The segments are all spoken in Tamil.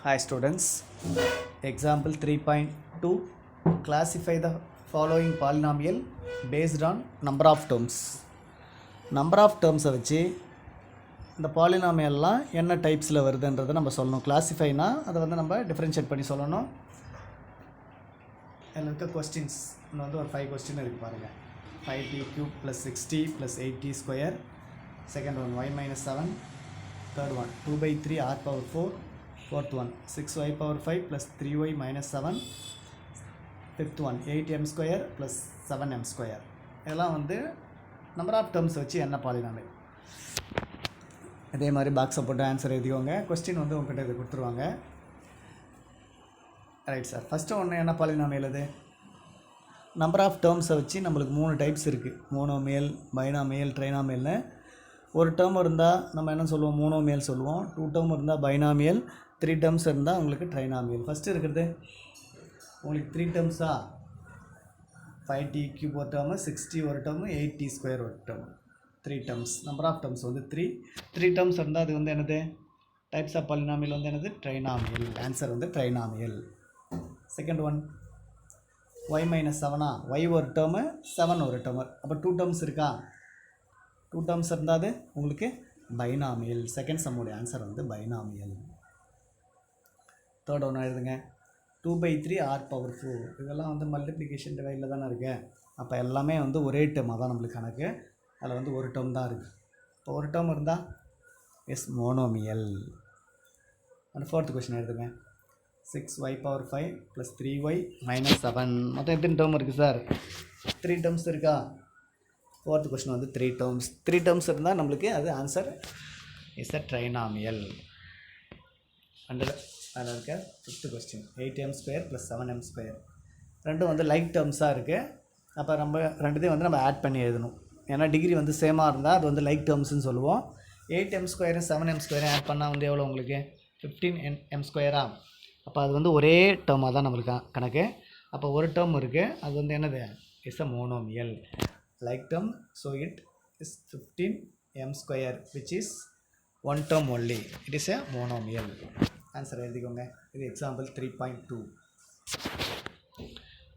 Hi students, example 3.2, classify the following polynomial based on number of terms. Number of terms வச்சு இந்த பாலினாமியல்லாம் என்ன டைப்ஸில் வருதுன்றதை நம்ம சொல்லணும். கிளாஸிஃபைனா அதை வந்து நம்ம டிஃப்ரென்ஷியேட் பண்ணி சொல்லணும். அதில் இருக்க கொஸ்டின்ஸ் இன்னும் வந்து ஒரு 5 கொஸ்டின் இருக்குது பாருங்கள். 5t³ + 6t + 8t square. Second one y - 7. Third one 2/3 r⁴. Fourth one 6y⁵ plus 3y - 7. Fifth one 8m² plus 7m². இதெல்லாம் வந்து நம்பர் ஆஃப் டேர்ம்ஸ் வச்சு என்ன பாலினாமியல். இதே மாதிரி பாக்ஸை போட்டு ஆன்சர் எழுதிக்கோங்க. கொஸ்டின் வந்து உங்கள்கிட்ட இது கொடுத்துருவாங்க. Right sir. ஃபஸ்ட்டு ஒன்று என்ன பாலினாமியல் அது? நம்பர் ஆஃப் டேர்ம்ஸை வச்சு நம்மளுக்கு 3 டைப்ஸ் இருக்குது. மோனோமியல், பைனாமியல், ட்ரைனாமியல்னு. ஒரு டேர்ம் இருந்தால் நம்ம என்ன சொல்லுவோம்? மோனோமியல் சொல்லுவோம். 2 டேர்ம் இருந்தால் பைனாமியல், 3 டேர்ம்ஸ் இருந்தால் உங்களுக்கு ட்ரைனாமியல். ஃபஸ்ட்டு இருக்கிறது உங்களுக்கு 3 டேர்ம்ஸா? 5t³ ஒரு டேர்மு, 6t ஒரு டேர்மு, 8t² ஒரு term. 3 terms. Number of terms வந்து 3 டேர்ம்ஸ் இருந்தால் அது வந்து என்னது? டைப்ஸ் ஆஃப் பாலினாமியல் வந்து என்னது? ட்ரைனாமியல். ஆன்சர் வந்து trinomial. Second one y - 7. y ஒரு டேர்மு, 7 ஒரு டேர்மு. அப்போ 2 டேர்ம்ஸ் இருக்கா? 2 டேர்ம்ஸ் இருந்தால் அது உங்களுக்கு பைனாமியல். செகண்ட் சம்முடைய ஆன்சர் வந்து பைனாமியல். தேர்ட் ஒன்று எழுதுங்க. 2/3 r⁴. இதெல்லாம் வந்து மல்டிப்ளிகேஷன் டிவைடில் தானே இருக்கு. அப்போ எல்லாமே வந்து ஒரே டேர்மாக தான் நம்மளுக்கு கணக்கு. அதில் வந்து ஒரு டேர்ம் தான் இருக்குது. இப்போ ஒரு டேர்ம் இருந்தால் எஸ் மோனோமியல். அந்த ஃபோர்த் கொஸ்டின் எழுதுங்க. 6y⁵ + 3y - 7. மொத்தம் எத்தனை டேர்ம் இருக்குது சார்? 3 டேர்ம்ஸ் இருக்கா? ஃபோர்த் கொஸ்டின் வந்து 3 டேர்ம்ஸ். 3 டேர்ம்ஸ் இருந்தால் நம்மளுக்கு அது ஆன்சர் இஸ் அ ட்ரைனாமியல். அதில் இருக்க ஃபிஃப்த் கொஸ்டின் 8m² + 7m². ரெண்டும் வந்து லைக் டேர்ம்ஸாக இருக்குது. அப்போ நம்ம ரெண்டுத்தையும் வந்து நம்ம ஆட் பண்ணி எழுதணும். ஏன்னா டிகிரி வந்து சேமாக இருந்தால் அது வந்து லைக் டேர்ம்ஸ்னு சொல்லுவோம். 8m² 7m² ஆட் பண்ணால் வந்து எவ்வளோ உங்களுக்கு? 15m². அப்போ அது வந்து ஒரே டேர்மாக தான் நம்மளுக்கு கணக்கு. அப்போ ஒரு டேர்ம் இருக்குது, அது வந்து என்னது? Is a monomial. Like term, so it is 15m², which is one term only. It is a monomial. Answer எழுதிக்கோங்க. இது எக்ஸாம்பிள் 3.2.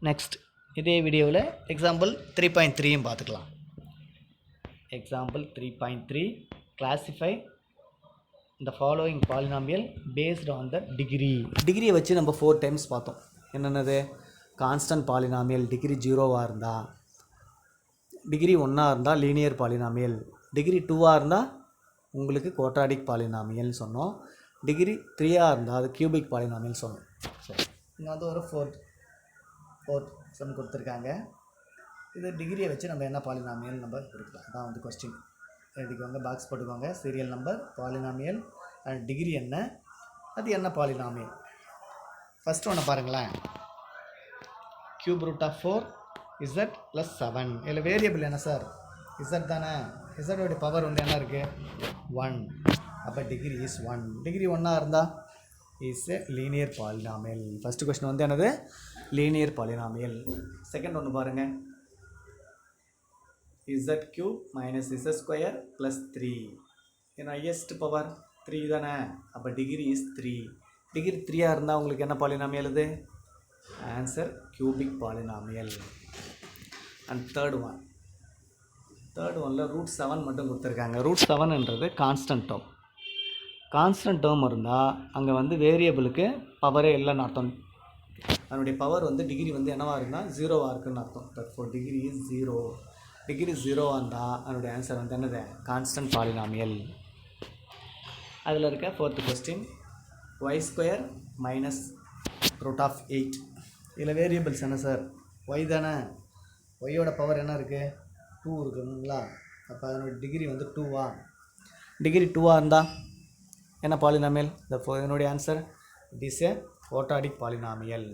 நெக்ஸ்ட் இதே வீடியோவில் எக்ஸாம்பிள் 3.3யும் பார்த்துக்கலாம். எக்ஸாம்பிள் 3.3, கிளாஸிஃபை இந்த following polynomial based on the degree. டிகிரியை வச்சு நம்ம 4 டைம்ஸ் பார்த்தோம். என்னென்னது? கான்ஸ்டன்ட் பாலினாமியல் டிகிரி 0வாக இருந்தால், டிகிரி 1ஆக இருந்தால் லீனியர் பாலினாமியல், டிகிரி 2ஆக இருந்தால் உங்களுக்கு குவாட்ராடிக் பாலினாமியல் சொன்னோம், டிகிரி 3ஆக இருந்தால் அது கியூபிக் பாலினாமியல் சொன்னோம். சரி, இங்கே வந்து ஒரு ஃபோர்த் சம் கொடுத்துருக்காங்க. இது டிகிரியை வச்சு நம்ம என்ன பாலினாமியல் நம்பர் கொடுக்கலாம். அதான் வந்து கொஸ்டின். எழுதிக்கோங்க, பாக்ஸ் போட்டுக்கோங்க. Serial number, polynomial and degree என்ன, அது என்ன பாலினாமியல். ஃபஸ்ட்டு ஒன்று பாருங்களேன். ³ z + 7. இதில் வேரியபிள் என்ன சார்? z தானே. z பவர் வந்து என்ன இருக்குது? 1. அப்போ டிகிரி இஸ் 1. டிகிரி 1ஆக இருந்தால் is a linear polynomial. First question வந்து என்னது? Linear polynomial. செகண்ட் ஒன்று பாருங்கள். z³ - z² + 3. ஏன்னா ஹையஸ்ட் பவர் 3 தானே. அப்போ டிகிரி இஸ் 3. டிகிரி 3ஆக இருந்தால் உங்களுக்கு என்ன பாலினாமியல் இது? Answer cubic polynomial. And third ஒனில் √7 மட்டும் கொடுத்துருக்காங்க. √7ன்றது கான்ஸ்டன்ட் டேர்ம். கான்ஸ்டன்ட் டேர்ம் இருந்தால் அங்கே வந்து வேரியபிளுக்கு பவரே இல்லைன்னு அர்த்தம். அதனுடைய பவர் வந்து டிகிரி வந்து என்னவாக இருந்தால் 0வாக இருக்குன்னு அர்த்தம். தட்ஃபோர் டிகிரி இஸ் 0. டிகிரி 0வாக இருந்தால் அதனுடைய ஆன்சர் வந்து என்னது? Constant polynomial. அதில் இருக்க ஃபோர்த் கொஸ்டின் y² - √8. இதில் வேரியபிள்ஸ் என்ன சார்? ஒய் தானே. ஒய்யோட பவர் என்ன இருக்குது? 2 இருக்குங்களா. அப்போ அதனுடைய டிகிரி வந்து 2வா? டிகிரி 2ஆக இருந்தால் என்ன பாலினாமியல்? இதனுடைய answer it is a quadratic polynomial.